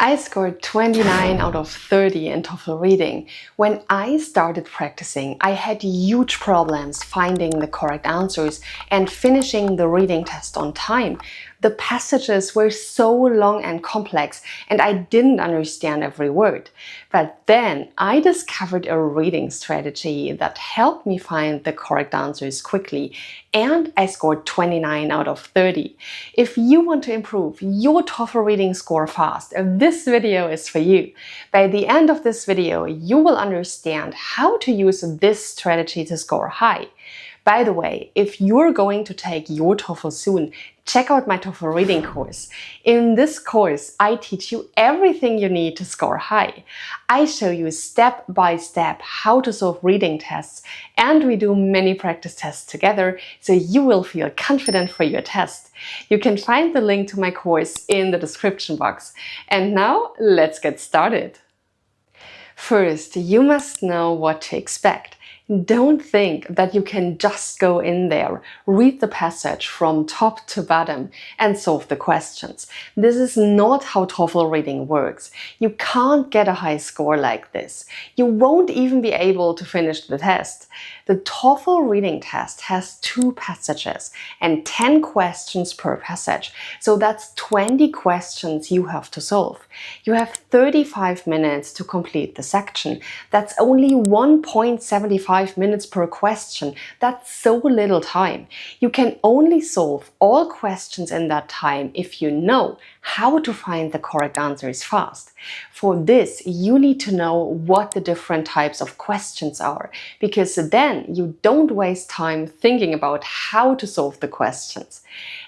I scored 29 out of 30 in TOEFL reading. When I started practicing, I had huge problems finding the correct answers and finishing the reading test on time. The passages were so long and complex, and I didn't understand every word. But then I discovered a reading strategy that helped me find the correct answers quickly, and I scored 29 out of 30. If you want to improve your TOEFL reading score fast, this video is for you. By the end of this video, you will understand how to use this strategy to score high. By the way, if you're going to take your TOEFL soon, check out my TOEFL reading course. In this course, I teach you everything you need to score high. I show you step by step how to solve reading tests, and we do many practice tests together, so you will feel confident for your test. You can find the link to my course in the description box. And now, let's get started. First, you must know what to expect. Don't think that you can just go in there, read the passage from top to bottom and solve the questions. This is not how TOEFL reading works. You can't get a high score like this. You won't even be able to finish the test. The TOEFL reading test has 2 passages and 10 questions per passage. So that's 20 questions you have to solve. You have 35 minutes to complete the section. That's only 1.75 minutes per question. That's so little time. You can only solve all questions in that time if you know how to find the correct answers fast. For this, you need to know what the different types of questions are, because then you don't waste time thinking about how to solve the questions.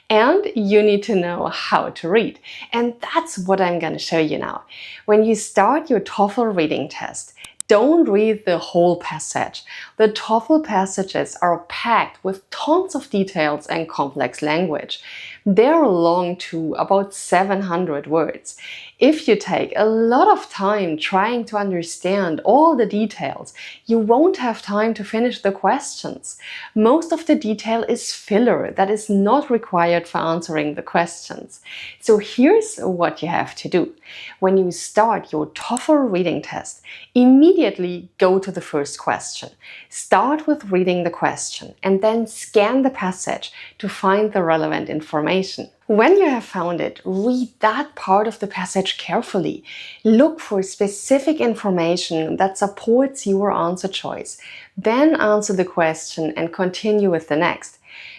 And you need to know how to read. And that's what I'm going to show you now. When you start your TOEFL reading test, don't read the whole passage. The TOEFL passages are packed with tons of details and complex language. They're long too, about 700 words. If you take a lot of time trying to understand all the details, you won't have time to finish the questions. Most of the detail is filler that is not required for answering the questions. So here's what you have to do. When you start your TOEFL reading test, immediately go to the first question. Start with reading the question and then scan the passage to find the relevant information. When you have found it, read that part of the passage carefully. Look for specific information that supports your answer choice. Then answer the question and continue with the next.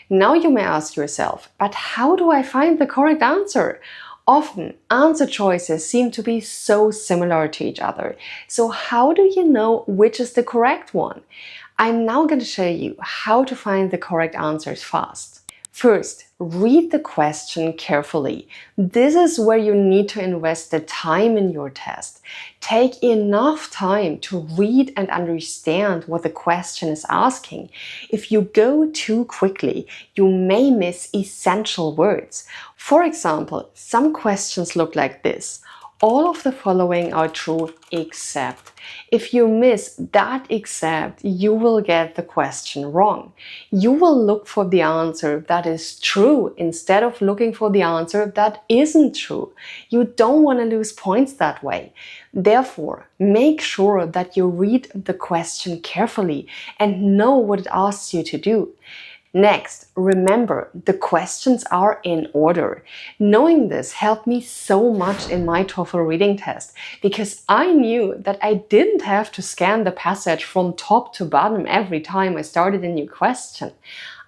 Now you may ask yourself, but how do I find the correct answer? Often, answer choices seem to be so similar to each other. So how do you know which is the correct one? I'm now going to show you how to find the correct answers fast. First, read the question carefully. This is where you need to invest the time in your test. Take enough time to read and understand what the question is asking. If you go too quickly, you may miss essential words. For example, some questions look like this. All of the following are true except. If you miss that except, you will get the question wrong. You will look for the answer that is true instead of looking for the answer that isn't true. You don't want to lose points that way. Therefore, make sure that you read the question carefully and know what it asks you to do. Next, remember, the questions are in order. Knowing this helped me so much in my TOEFL reading test because I knew that I didn't have to scan the passage from top to bottom every time I started a new question.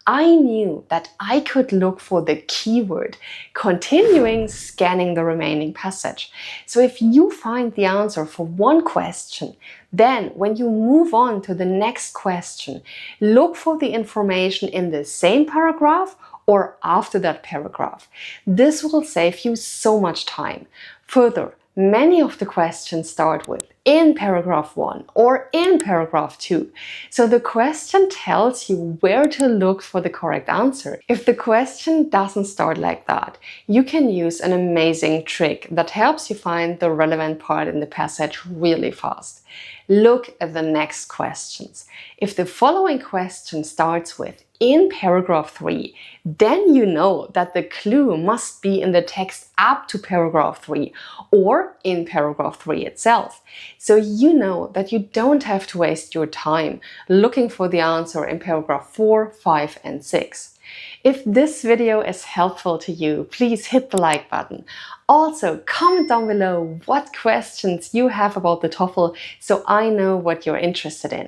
I knew that I could look for the keyword, continuing scanning the remaining passage. So if you find the answer for one question, then when you move on to the next question, look for the information in the same paragraph or after that paragraph. This will save you so much time. Further, many of the questions start with in paragraph 1 or in paragraph 2. So the question tells you where to look for the correct answer. If the question doesn't start like that, you can use an amazing trick that helps you find the relevant part in the passage really fast. Look at the next questions. If the following question starts with in paragraph 3, then you know that the clue must be in the text up to paragraph 3 or in paragraph 3 itself. So you know that you don't have to waste your time looking for the answer in paragraph 4, 5 and 6. If this video is helpful to you, please hit the like button. Also, comment down below what questions you have about the TOEFL so I know what you're interested in.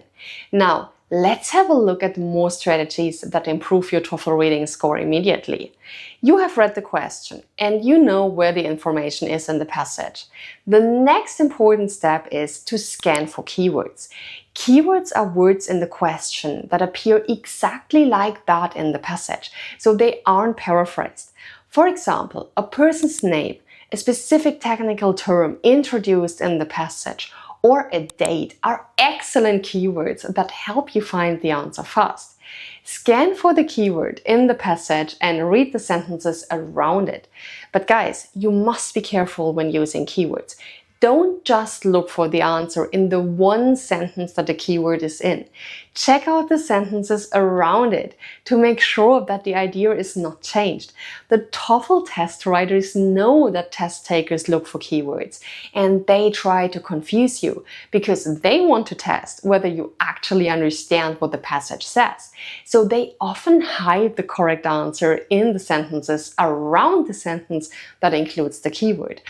Now, let's have a look at more strategies that improve your TOEFL reading score immediately. You have read the question and you know where the information is in the passage. The next important step is to scan for keywords. Keywords are words in the question that appear exactly like that in the passage, so they aren't paraphrased. For example, a person's name, a specific technical term introduced in the passage, or a date are excellent keywords that help you find the answer fast. Scan for the keyword in the passage and read the sentences around it. But guys, you must be careful when using keywords. Don't just look for the answer in the one sentence that the keyword is in. Check out the sentences around it to make sure that the idea is not changed. The TOEFL test writers know that test takers look for keywords and they try to confuse you because they want to test whether you actually understand what the passage says. So they often hide the correct answer in the sentences around the sentence that includes the keyword.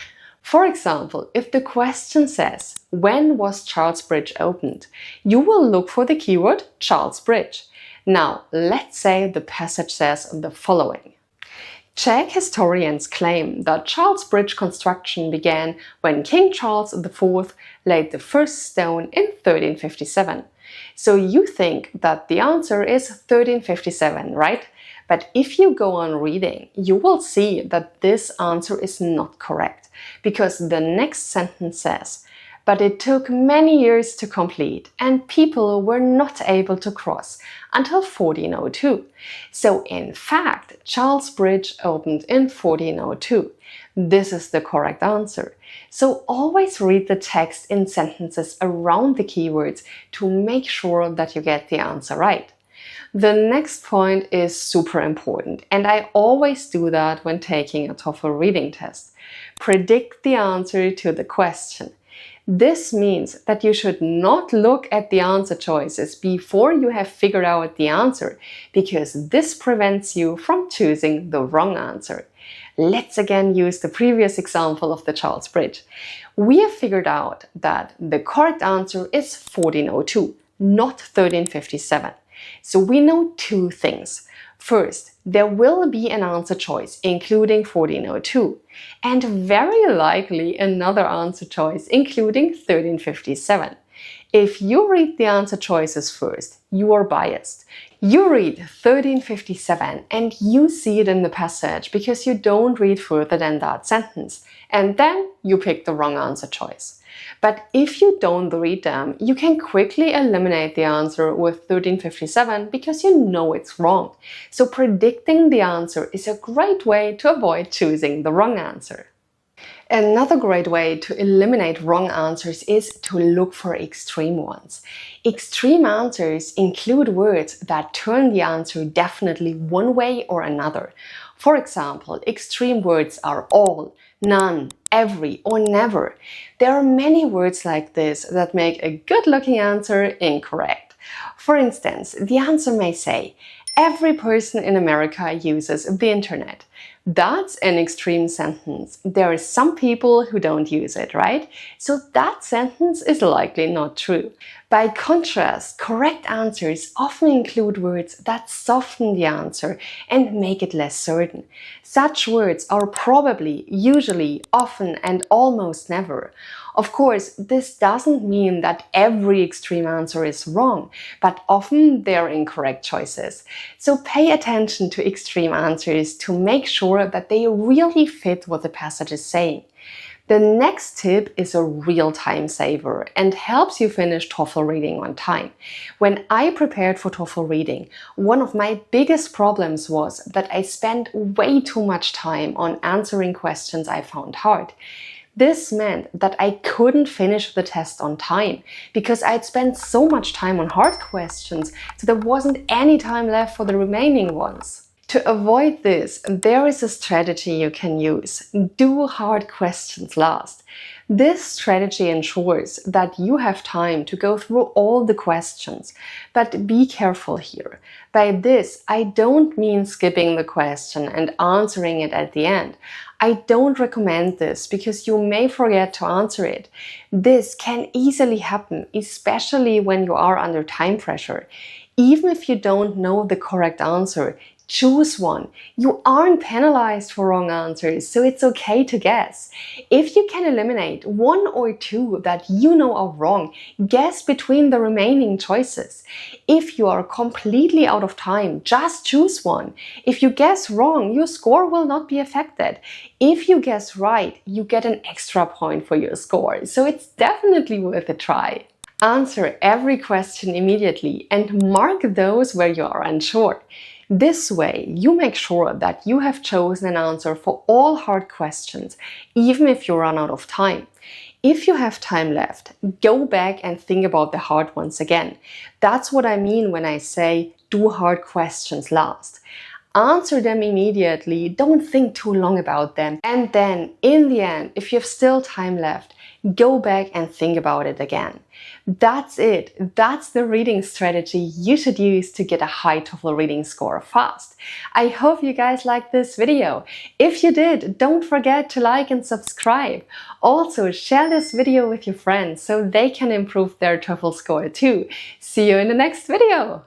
For example, if the question says, "When was Charles Bridge opened?" you will look for the keyword Charles Bridge. Now, let's say the passage says the following. Czech historians claim that Charles Bridge construction began when King Charles IV laid the first stone in 1357. So you think that the answer is 1357, right? But if you go on reading, you will see that this answer is not correct, because the next sentence says, "But it took many years to complete, and people were not able to cross until 1402. So in fact, Charles Bridge opened in 1402. This is the correct answer. So always read the text in sentences around the keywords to make sure that you get the answer right. The next point is super important, and I always do that when taking a TOEFL reading test. Predict the answer to the question. This means that you should not look at the answer choices before you have figured out the answer, because this prevents you from choosing the wrong answer. Let's again use the previous example of the Charles Bridge. We have figured out that the correct answer is 1402, not 1357. So we know two things. First, there will be an answer choice including 1402, and very likely another answer choice including 1357. If you read the answer choices first, you are biased. You read 1357 and you see it in the passage because you don't read further than that sentence, and then you pick the wrong answer choice. But if you don't read them, you can quickly eliminate the answer with 1357 because you know it's wrong. So predicting the answer is a great way to avoid choosing the wrong answer. Another great way to eliminate wrong answers is to look for extreme ones. Extreme answers include words that turn the answer definitely one way or another. For example, extreme words are all, none, every, or never. There are many words like this that make a good-looking answer incorrect. For instance, the answer may say, "Every person in America uses the internet." That's an extreme sentence. There are some people who don't use it, right? So that sentence is likely not true. By contrast, correct answers often include words that soften the answer and make it less certain. Such words are probably, usually, often, and almost never. Of course, this doesn't mean that every extreme answer is wrong, but often they're incorrect choices. So pay attention to extreme answers to make sure that they really fit what the passage is saying. The next tip is a real time saver and helps you finish TOEFL reading on time. When I prepared for TOEFL reading, one of my biggest problems was that I spent way too much time on answering questions I found hard. This meant that I couldn't finish the test on time because I'd spent so much time on hard questions, so there wasn't any time left for the remaining ones. To avoid this, there is a strategy you can use. Do hard questions last. This strategy ensures that you have time to go through all the questions, but be careful here. By this, I don't mean skipping the question and answering it at the end. I don't recommend this because you may forget to answer it. This can easily happen, especially when you are under time pressure. Even if you don't know the correct answer, choose one. You aren't penalized for wrong answers, so it's okay to guess. If you can eliminate one or two that you know are wrong, guess between the remaining choices. If you are completely out of time, just choose one. If you guess wrong, your score will not be affected. If you guess right, you get an extra point for your score, so it's definitely worth a try. Answer every question immediately and mark those where you are unsure. This way, you make sure that you have chosen an answer for all hard questions, even if you run out of time. If you have time left, go back and think about the hard ones again. That's what I mean when I say do hard questions last. Answer them immediately, don't think too long about them, and then, in the end, if you have still time left, go back and think about it again. That's it. That's the reading strategy you should use to get a high TOEFL reading score fast. I hope you guys liked this video. If you did, don't forget to like and subscribe. Also, share this video with your friends so they can improve their TOEFL score too. See you in the next video.